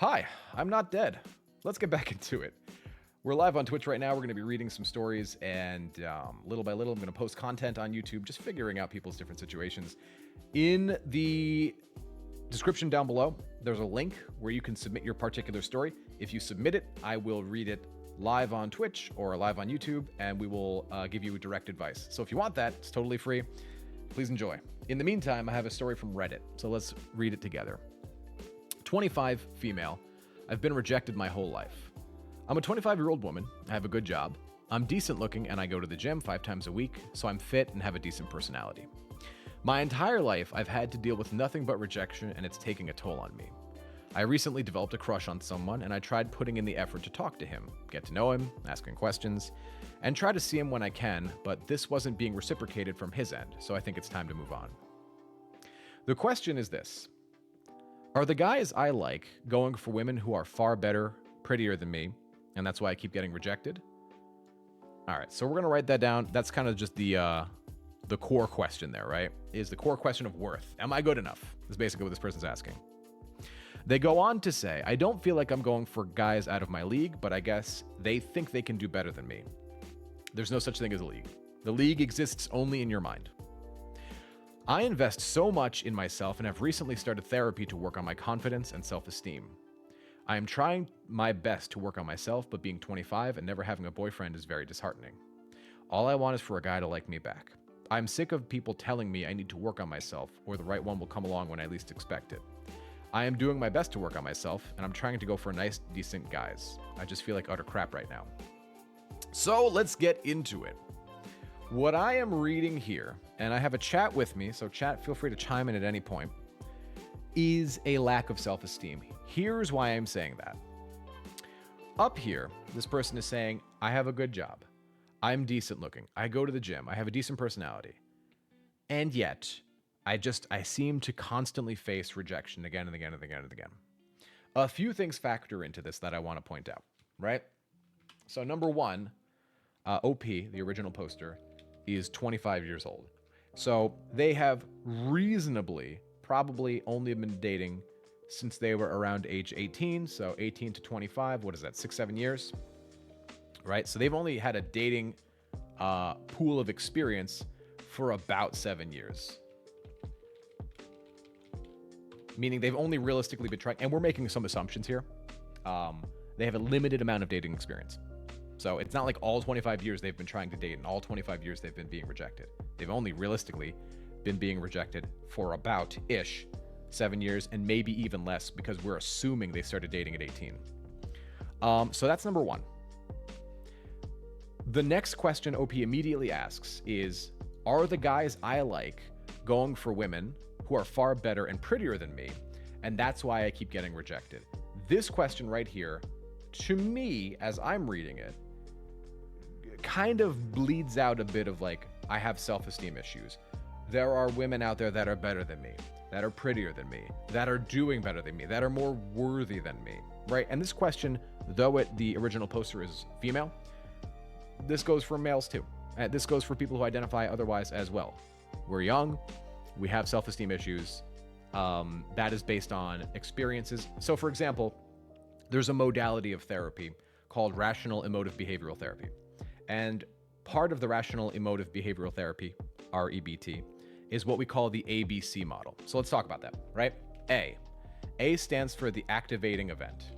Hi, I'm not dead. Let's get back into it. We're live on Twitch right now. We're going to be reading some stories, and little by little, I'm going to post content on YouTube, just figuring out people's different situations. In the description down below, there's a link where you can submit your particular story. If you submit it, I will read it live on Twitch or live on YouTube, and we will give you direct advice. So if you want that, it's totally free. Please enjoy. In the meantime, I have a story from Reddit, so let's read it together. 25, female. I've been rejected my whole life. I'm a 25-year-old woman. I have a good job. I'm decent looking and I go to the gym 5 times a week, so I'm fit and have a decent personality. My entire life, I've had to deal with nothing but rejection, and it's taking a toll on me. I recently developed a crush on someone, and I tried putting in the effort to talk to him, get to know him, asking questions, and try to see him when I can, but this wasn't being reciprocated from his end, so I think it's time to move on. The question is this. Are the guys I like going for women who are far better, prettier than me, and that's why I keep getting rejected? All right, so we're going to write that down. That's kind of just the core question there, right? Is the core question of worth. Am I good enough? Is basically what this person's asking. They go on to say, I don't feel like I'm going for guys out of my league, but I guess they think they can do better than me. There's no such thing as a league. The league exists only in your mind. I invest so much in myself and have recently started therapy to work on my confidence and self-esteem. I am trying my best to work on myself, but being 25 and never having a boyfriend is very disheartening. All I want is for a guy to like me back. I'm sick of people telling me I need to work on myself, or the right one will come along when I least expect it. I am doing my best to work on myself, and I'm trying to go for nice, decent guys. I just feel like utter crap right now. So let's get into it. What I am reading here, and I have a chat with me, so chat, feel free to chime in at any point, is a lack of self-esteem. Here's why I'm saying that. Up here, this person is saying, I have a good job. I'm decent looking. I go to the gym. I have a decent personality. And yet, I seem to constantly face rejection again and again and again and again. A few things factor into this that I want to point out, right? So number one, OP, the original poster, is 25 years old. So they have reasonably probably only been dating since they were around age 18. So 18 to 25, what is that, 6-7 years? Right? So they've only had a dating pool of experience for about 7 years. Meaning they've only realistically been trying, and we're making some assumptions here. They have a limited amount of dating experience. So it's not like all 25 years they've been trying to date and all 25 years they've been being rejected. They've only realistically been being rejected for about-ish 7 years, and maybe even less because we're assuming they started dating at 18. So that's number one. The next question OP immediately asks is, are the guys I like going for women who are far better and prettier than me, and that's why I keep getting rejected? This question right here, to me, as I'm reading it, kind of bleeds out a bit of like, I have self-esteem issues. There are women out there that are better than me, that are prettier than me, that are doing better than me, that are more worthy than me, right? And this question, though the original poster is female, this goes for males too. This goes for people who identify otherwise as well. We're young, we have self-esteem issues. That is based on experiences. So for example, there's a modality of therapy called rational emotive behavioral therapy. And part of the rational emotive behavioral therapy, REBT, is what we call the ABC model. So let's talk about that, right? A stands for the activating event.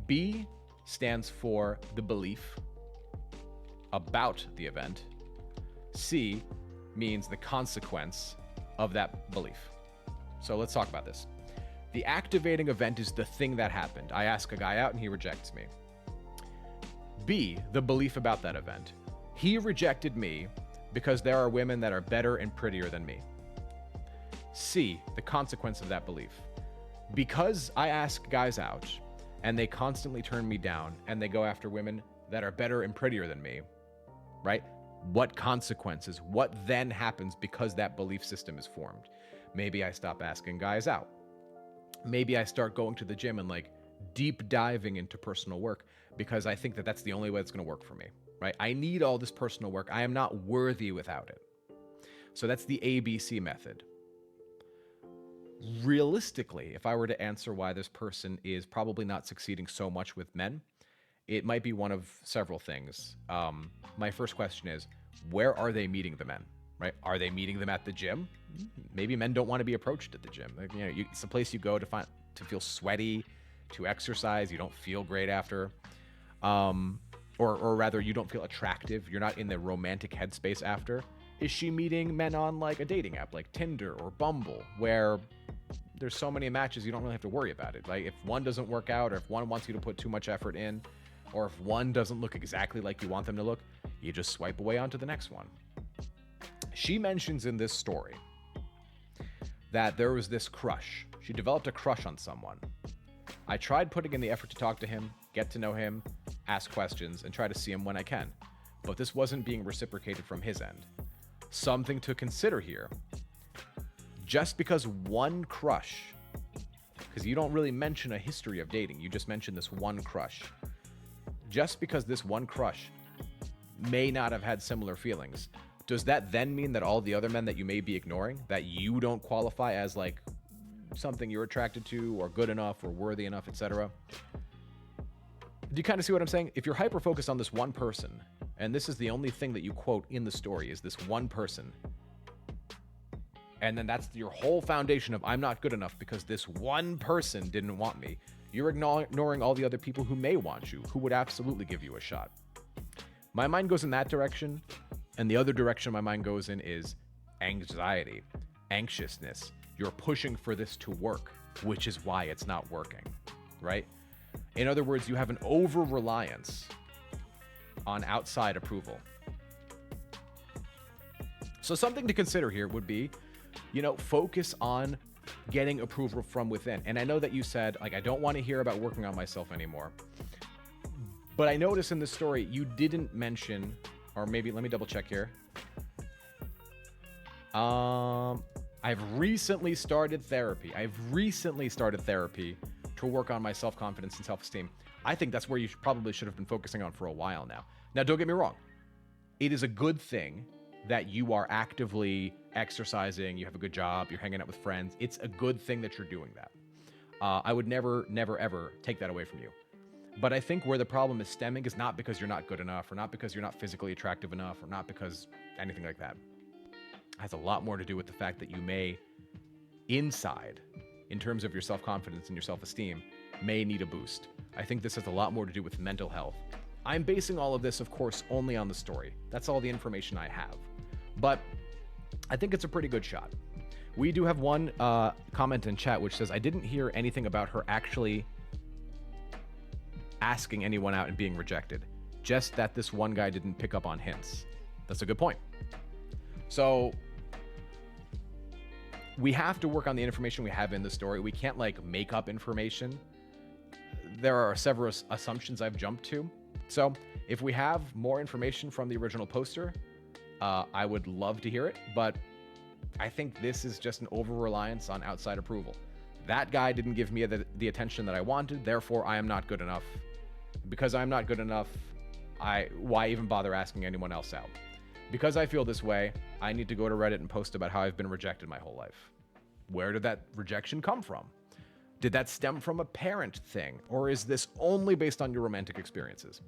B stands for the belief about the event. C means the consequence of that belief. So let's talk about this. The activating event is the thing that happened. I ask a guy out and he rejects me. B, the belief about that event. He rejected me because there are women that are better and prettier than me. C, the consequence of that belief. Because I ask guys out and they constantly turn me down and they go after women that are better and prettier than me, right? What consequences? What then happens because that belief system is formed? Maybe I stop asking guys out. Maybe I start going to the gym and like deep diving into personal work because I think that that's the only way it's going to work for me, right? I need all this personal work. I am not worthy without it. So that's the ABC method. Realistically, if I were to answer why this person is probably not succeeding so much with men, it might be one of several things. My first question is, where are they meeting the men? Right? Are they meeting them at the gym? Maybe men don't want to be approached at the gym. Like, it's a place you go to feel sweaty, to exercise. You don't feel great after, or rather, you don't feel attractive. You're not in the romantic headspace after. Is she meeting men on like a dating app, like Tinder or Bumble, where there's so many matches you don't really have to worry about it? Like if one doesn't work out, or if one wants you to put too much effort in, or if one doesn't look exactly like you want them to look, you just swipe away onto the next one. She mentions in this story that there was this crush. She developed a crush on someone. I tried putting in the effort to talk to him, get to know him, ask questions, and try to see him when I can. But this wasn't being reciprocated from his end. Something to consider here. Just because one crush, because you don't really mention a history of dating, you just mention this one crush. Just because this one crush may not have had similar feelings, does that then mean that all the other men that you may be ignoring, that you don't qualify as like something you're attracted to or good enough or worthy enough, etc.? Do you kind of see what I'm saying? If you're hyper-focused on this one person, and this is the only thing that you quote in the story is this one person, and then that's your whole foundation of I'm not good enough because this one person didn't want me, you're ignoring all the other people who may want you, who would absolutely give you a shot. My mind goes in that direction, and the other direction my mind goes in is anxiety, anxiousness. You're pushing for this to work, which is why it's not working, right? In other words, you have an over-reliance on outside approval. So something to consider here would be, focus on getting approval from within. And I know that you said, like, I don't want to hear about working on myself anymore. But I noticed in this story, you didn't mention, or maybe let me double check here. I've recently started therapy to work on my self-confidence and self-esteem. I think that's where you probably should have been focusing on for a while now. Now, don't get me wrong. It is a good thing that you are actively exercising, you have a good job, you're hanging out with friends. It's a good thing that you're doing that. I would never, ever take that away from you. But I think where the problem is stemming is not because you're not good enough, or not because you're not physically attractive enough, or not because anything like that. It has a lot more to do with the fact that you may, inside, in terms of your self-confidence and your self-esteem, may need a boost. I think this has a lot more to do with mental health. I'm basing all of this, of course, only on the story. That's all the information I have. But I think it's a pretty good shot. We do have one comment in chat which says, I didn't hear anything about her actually asking anyone out and being rejected. Just that this one guy didn't pick up on hints. That's a good point. So we have to work on the information we have in the story. We can't make up information. There are several assumptions I've jumped to. So if we have more information from the original poster, I would love to hear it, but I think this is just an over-reliance on outside approval. That guy didn't give me the attention that I wanted, therefore I am not good enough. Because I'm not good enough, why even bother asking anyone else out? Because I feel this way, I need to go to Reddit and post about how I've been rejected my whole life. Where did that rejection come from? Did that stem from a parent thing? Or is this only based on your romantic experiences?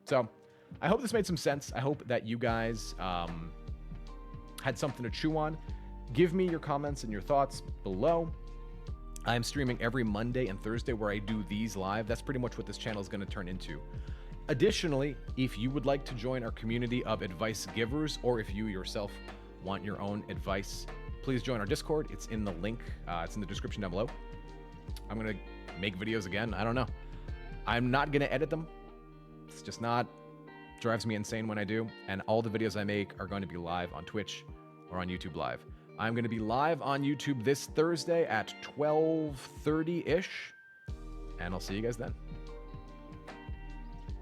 So, I hope this made some sense. I hope that you guys had something to chew on. Give me your comments and your thoughts below. I'm streaming every Monday and Thursday where I do these live. That's pretty much what this channel is going to turn into. Additionally, if you would like to join our community of advice givers, or if you yourself want your own advice, please join our Discord. It's in the link. It's in the description down below. I'm going to make videos again. I don't know. I'm not going to edit them. It's just not. Drives me insane when I do. And all the videos I make are going to be live on Twitch or on YouTube Live. I'm going to be live on YouTube this Thursday at 12:30-ish. And I'll see you guys then.